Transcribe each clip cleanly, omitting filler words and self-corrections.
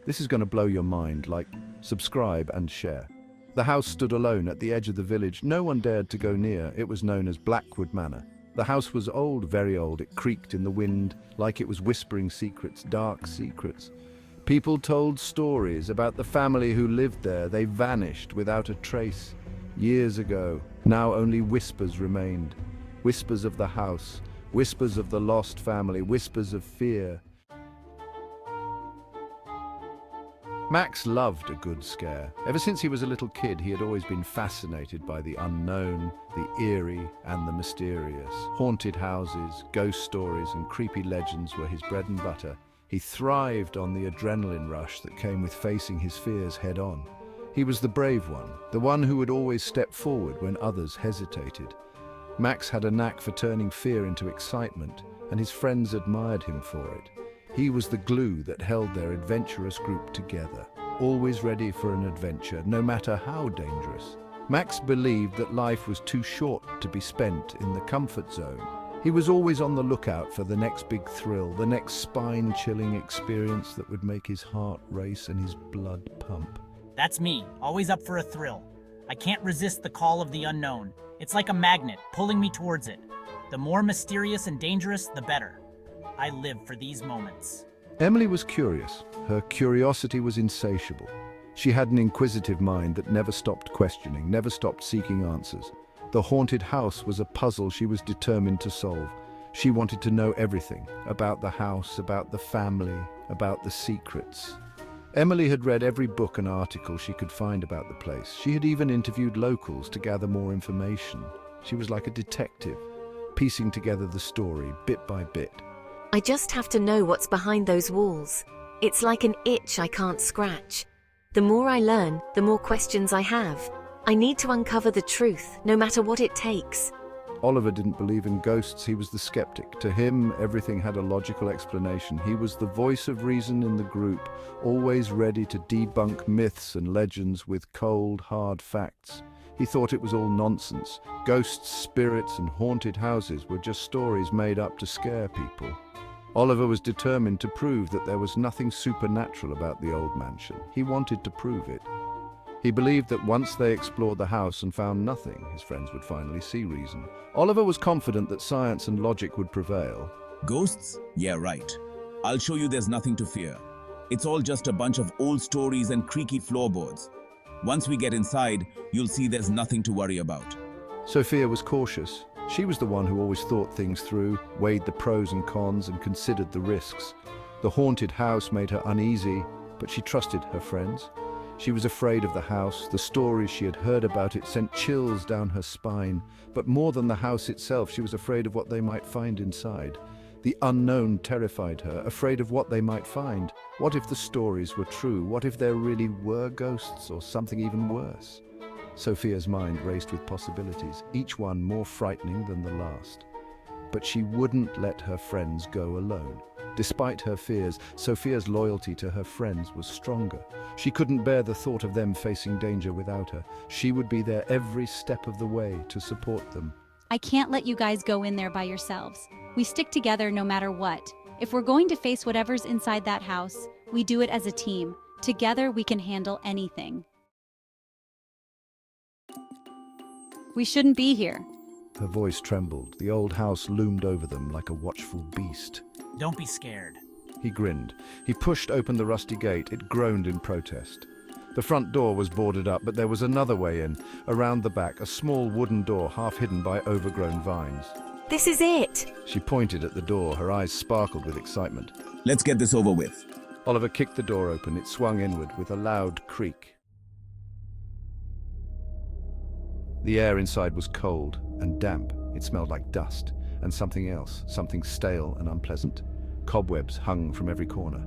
This is going to blow your mind, like, subscribe and share. The house stood alone at the edge of the village. No one dared to go near. It was known as Blackwood Manor. The house was old, very old. It creaked in the wind like it was whispering secrets, dark secrets. People told stories about the family who lived there. They vanished without a trace. Years ago, now only whispers remained. Whispers of the house, whispers of the lost family, whispers of fear. Max loved a good scare. Ever since he was a little kid, he had always been fascinated by the unknown, the eerie, and the mysterious. Haunted houses, ghost stories, and creepy legends were his bread and butter. He thrived on the adrenaline rush that came with facing his fears head-on. He was the brave one, the one who would always step forward when others hesitated. Max had a knack for turning fear into excitement, and his friends admired him for it. He was the glue that held their adventurous group together, always ready for an adventure, no matter how dangerous. Max believed that life was too short to be spent in the comfort zone. He was always on the lookout for the next big thrill, the next spine-chilling experience that would make his heart race and his blood pump. That's me, always up for a thrill. I can't resist the call of the unknown. It's like a magnet, pulling me towards it. The more mysterious and dangerous, the better. I live for these moments. Emily was curious. Her curiosity was insatiable. She had an inquisitive mind that never stopped questioning, never stopped seeking answers. The haunted house was a puzzle she was determined to solve. She wanted to know everything about the house, about the family, about the secrets. Emily had read every book and article she could find about the place. She had even interviewed locals to gather more information. She was like a detective, piecing together the story bit by bit. I just have to know what's behind those walls. It's like an itch I can't scratch. The more I learn, the more questions I have. I need to uncover the truth, no matter what it takes. Oliver didn't believe in ghosts. He was the skeptic. To him, everything had a logical explanation. He was the voice of reason in the group, always ready to debunk myths and legends with cold, hard facts. He thought it was all nonsense. Ghosts, spirits, and haunted houses were just stories made up to scare people. Oliver was determined to prove that there was nothing supernatural about the old mansion. He wanted to prove it. He believed that once they explored the house and found nothing, his friends would finally see reason. Oliver was confident that science and logic would prevail. Ghosts? Yeah, right. I'll show you there's nothing to fear. It's all just a bunch of old stories and creaky floorboards. Once we get inside, you'll see there's nothing to worry about. Sophia was cautious. She was the one who always thought things through, weighed the pros and cons, and considered the risks. The haunted house made her uneasy, but she trusted her friends. She was afraid of the house. The stories she had heard about it sent chills down her spine. But more than the house itself, she was afraid of what they might find inside. The unknown terrified her, afraid of what they might find. What if the stories were true? What if there really were ghosts, or something even worse? Sophia's mind raced with possibilities, each one more frightening than the last. But she wouldn't let her friends go alone. Despite her fears, Sophia's loyalty to her friends was stronger. She couldn't bear the thought of them facing danger without her. She would be there every step of the way to support them. I can't let you guys go in there by yourselves. We stick together no matter what. If we're going to face whatever's inside that house, we do it as a team. Together we can handle anything. We shouldn't be here. Her voice trembled. The old house loomed over them like a watchful beast. Don't be scared. He grinned. He pushed open the rusty gate. It groaned in protest. The front door was boarded up, but there was another way in. Around the back, a small wooden door half hidden by overgrown vines. This is it! She pointed at the door. Her eyes sparkled with excitement. Let's get this over with. Oliver kicked the door open. It swung inward with a loud creak. The air inside was cold and damp. It smelled like dust and something else, something stale and unpleasant. Cobwebs hung from every corner.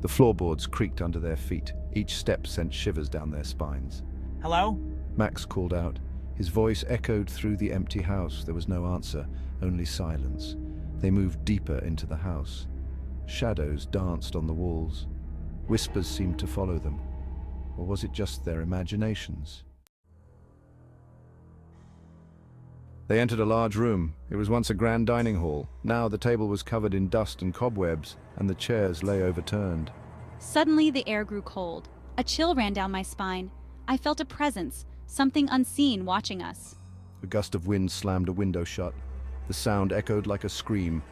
The floorboards creaked under their feet. Each step sent shivers down their spines. Hello? Max called out. His voice echoed through the empty house. There was no answer, only silence. They moved deeper into the house. Shadows danced on the walls. Whispers seemed to follow them. Or was it just their imaginations? They entered a large room. It was once a grand dining hall. Now the table was covered in dust and cobwebs, and the chairs lay overturned. Suddenly, the air grew cold. A chill ran down my spine. I felt a presence, something unseen watching us. A gust of wind slammed a window shut. The sound echoed like a scream.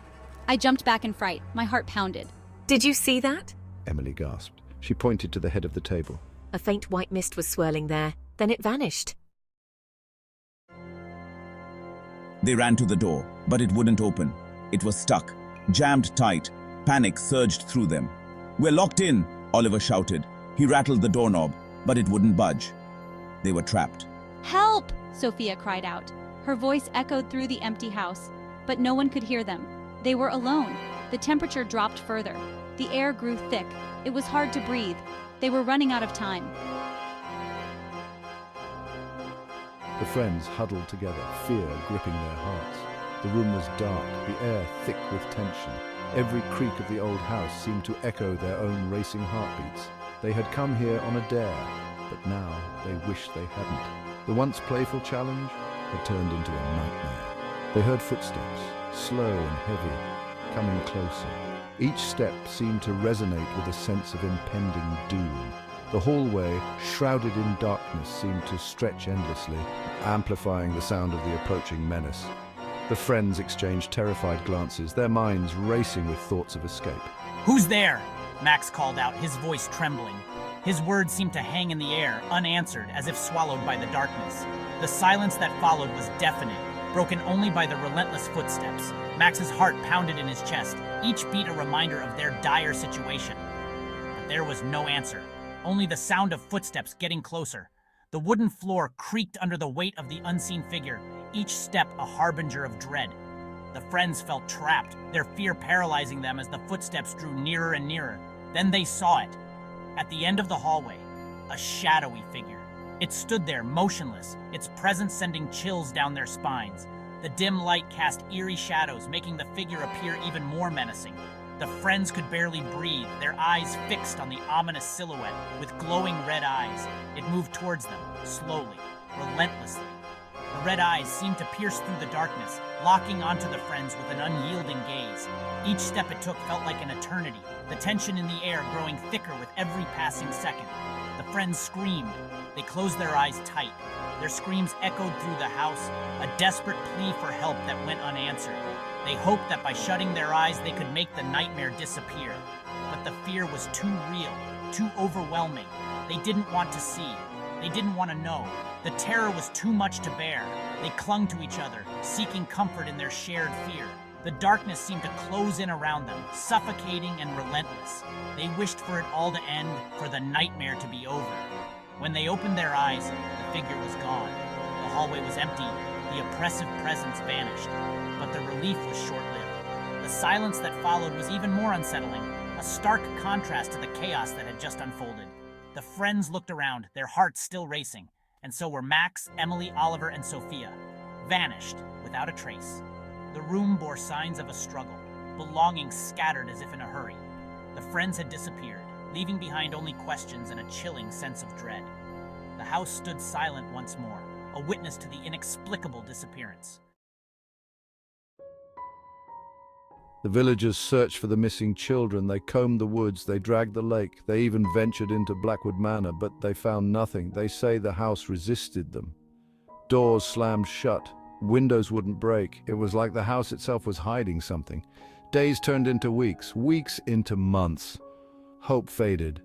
I jumped back in fright. My heart pounded. Did you see that? Emily gasped. She pointed to the head of the table. A faint white mist was swirling there. Then it vanished. They ran to the door, but it wouldn't open. It was stuck, jammed tight. Panic surged through them. "We're locked in," Oliver shouted. He rattled the doorknob, but it wouldn't budge. They were trapped. "Help!" Sophia cried out. Her voice echoed through the empty house, but no one could hear them. They were alone. The temperature dropped further. The air grew thick. It was hard to breathe. They were running out of time. The friends huddled together, fear gripping their hearts. The room was dark, the air thick with tension. Every creak of the old house seemed to echo their own racing heartbeats. They had come here on a dare, but now they wished they hadn't. The once playful challenge had turned into a nightmare. They heard footsteps, slow and heavy, coming closer. Each step seemed to resonate with a sense of impending doom. The hallway, shrouded in darkness, seemed to stretch endlessly, amplifying the sound of the approaching menace. The friends exchanged terrified glances, their minds racing with thoughts of escape. "Who's there?" Max called out, his voice trembling. His words seemed to hang in the air, unanswered, as if swallowed by the darkness. The silence that followed was deafening, broken only by the relentless footsteps. Max's heart pounded in his chest, each beat a reminder of their dire situation. But there was no answer, only the sound of footsteps getting closer. The wooden floor creaked under the weight of the unseen figure, each step a harbinger of dread. The friends felt trapped, their fear paralyzing them as the footsteps drew nearer and nearer. Then they saw it. At the end of the hallway, a shadowy figure. It stood there, motionless, its presence sending chills down their spines. The dim light cast eerie shadows, making the figure appear even more menacing. The friends could barely breathe, their eyes fixed on the ominous silhouette with glowing red eyes. It moved towards them, slowly, relentlessly. The red eyes seemed to pierce through the darkness, locking onto the friends with an unyielding gaze. Each step it took felt like an eternity, the tension in the air growing thicker with every passing second. The friends screamed. They closed their eyes tight. Their screams echoed through the house, a desperate plea for help that went unanswered. They hoped that by shutting their eyes they could make the nightmare disappear. But the fear was too real, too overwhelming. They didn't want to see. They didn't want to know. The terror was too much to bear. They clung to each other, seeking comfort in their shared fear. The darkness seemed to close in around them, suffocating and relentless. They wished for it all to end, for the nightmare to be over. When they opened their eyes, the figure was gone. The hallway was empty. The oppressive presence vanished. But the relief was short-lived. The silence that followed was even more unsettling, a stark contrast to the chaos that had just unfolded. The friends looked around, their hearts still racing, and so were Max, Emily, Oliver, and Sophia, vanished without a trace. The room bore signs of a struggle, belongings scattered as if in a hurry. The friends had disappeared, leaving behind only questions and a chilling sense of dread. The house stood silent once more, a witness to the inexplicable disappearance. The villagers searched for the missing children. They combed the woods, they dragged the lake, they even ventured into Blackwood Manor, but they found nothing. They say the house resisted them. Doors slammed shut, windows wouldn't break. It was like the house itself was hiding something. Days turned into weeks, weeks into months. Hope faded.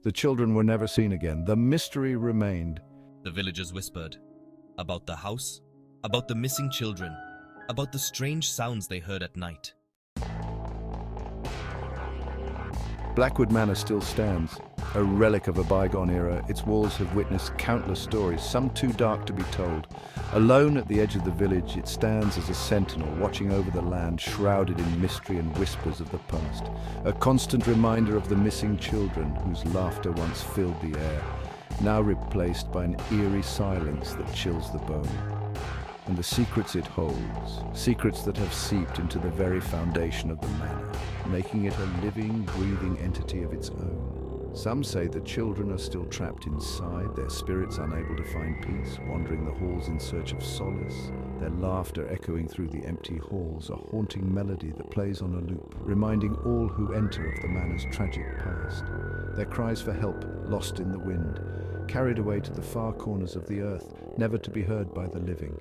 The children were never seen again. The mystery remained. The villagers whispered about the house, about the missing children, about the strange sounds they heard at night. Blackwood Manor still stands, a relic of a bygone era. Its walls have witnessed countless stories, some too dark to be told. Alone at the edge of the village, it stands as a sentinel, watching over the land, shrouded in mystery and whispers of the past. A constant reminder of the missing children whose laughter once filled the air, now replaced by an eerie silence that chills the bone. And the secrets it holds, secrets that have seeped into the very foundation of the manor, making it a living, breathing entity of its own. Some say the children are still trapped inside, their spirits unable to find peace, wandering the halls in search of solace. their laughter echoing through the empty halls, a haunting melody that plays on a loop, reminding all who enter of the manor's tragic past. Their cries for help, lost in the wind, carried away to the far corners of the earth, never to be heard by the living.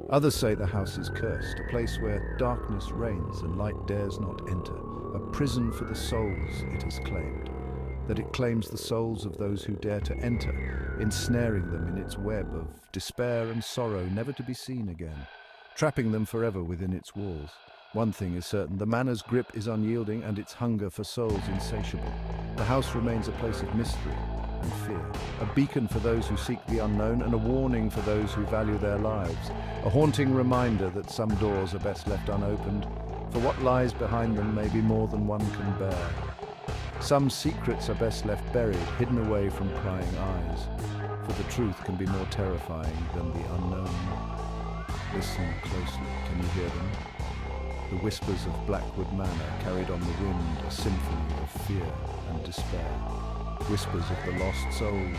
Others say the house is cursed, a place where darkness reigns and light dares not enter, a prison for the souls, it has claimed. That it claims the souls of those who dare to enter, ensnaring them in its web of despair and sorrow never to be seen again, trapping them forever within its walls. One thing is certain, the manor's grip is unyielding and its hunger for souls insatiable. The house remains a place of mystery and fear, a beacon for those who seek the unknown and a warning for those who value their lives, a haunting reminder that some doors are best left unopened, for what lies behind them may be more than one can bear. Some secrets are best left buried, hidden away from prying eyes, for the truth can be more terrifying than the unknown. Listen closely, can you hear them? The whispers of Blackwood Manor carried on the wind, a symphony of fear and despair. Whispers of the lost souls,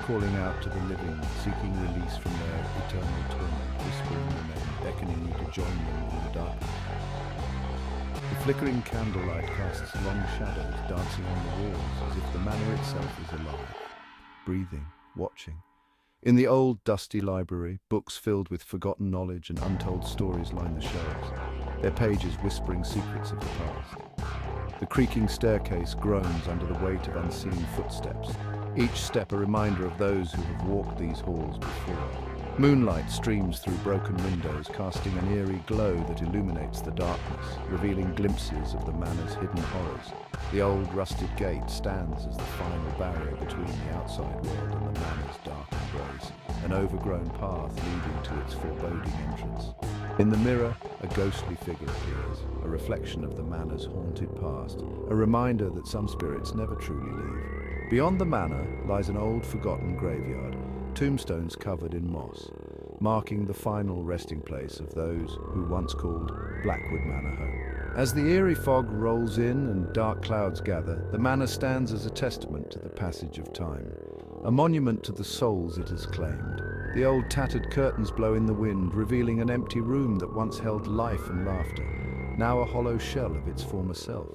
calling out to the living, seeking release from their eternal torment, whispering your name, beckoning you to join them in the darkness. The flickering candlelight casts long shadows dancing on the walls as if the manor itself is alive, breathing, watching. In the old, dusty library, books filled with forgotten knowledge and untold stories line the shelves, their pages whispering secrets of the past. The creaking staircase groans under the weight of unseen footsteps, each step a reminder of those who have walked these halls before. Moonlight streams through broken windows, casting an eerie glow that illuminates the darkness, revealing glimpses of the manor's hidden horrors. The old rusted gate stands as the final barrier between the outside world and the manor's dark embrace, an overgrown path leading to its foreboding entrance. In the mirror, a ghostly figure appears, a reflection of the manor's haunted past, a reminder that some spirits never truly leave. Beyond the manor lies an old forgotten graveyard, tombstones covered in moss, marking the final resting place of those who once called Blackwood Manor home. As the eerie fog rolls in and dark clouds gather, the manor stands as a testament to the passage of time, a monument to the souls it has claimed. The old tattered curtains blow in the wind, revealing an empty room that once held life and laughter, now a hollow shell of its former self.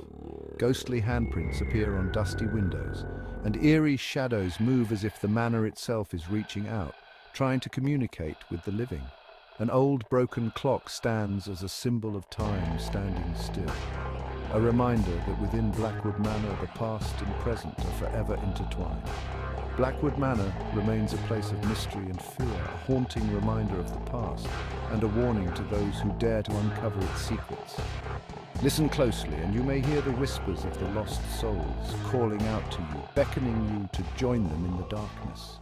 Ghostly handprints appear on dusty windows, and eerie shadows move as if the manor itself is reaching out, trying to communicate with the living. An old broken clock stands as a symbol of time standing still, a reminder that within Blackwood Manor the past and present are forever intertwined. Blackwood Manor remains a place of mystery and fear, a haunting reminder of the past, and a warning to those who dare to uncover its secrets. Listen closely, and you may hear the whispers of the lost souls calling out to you, beckoning you to join them in the darkness.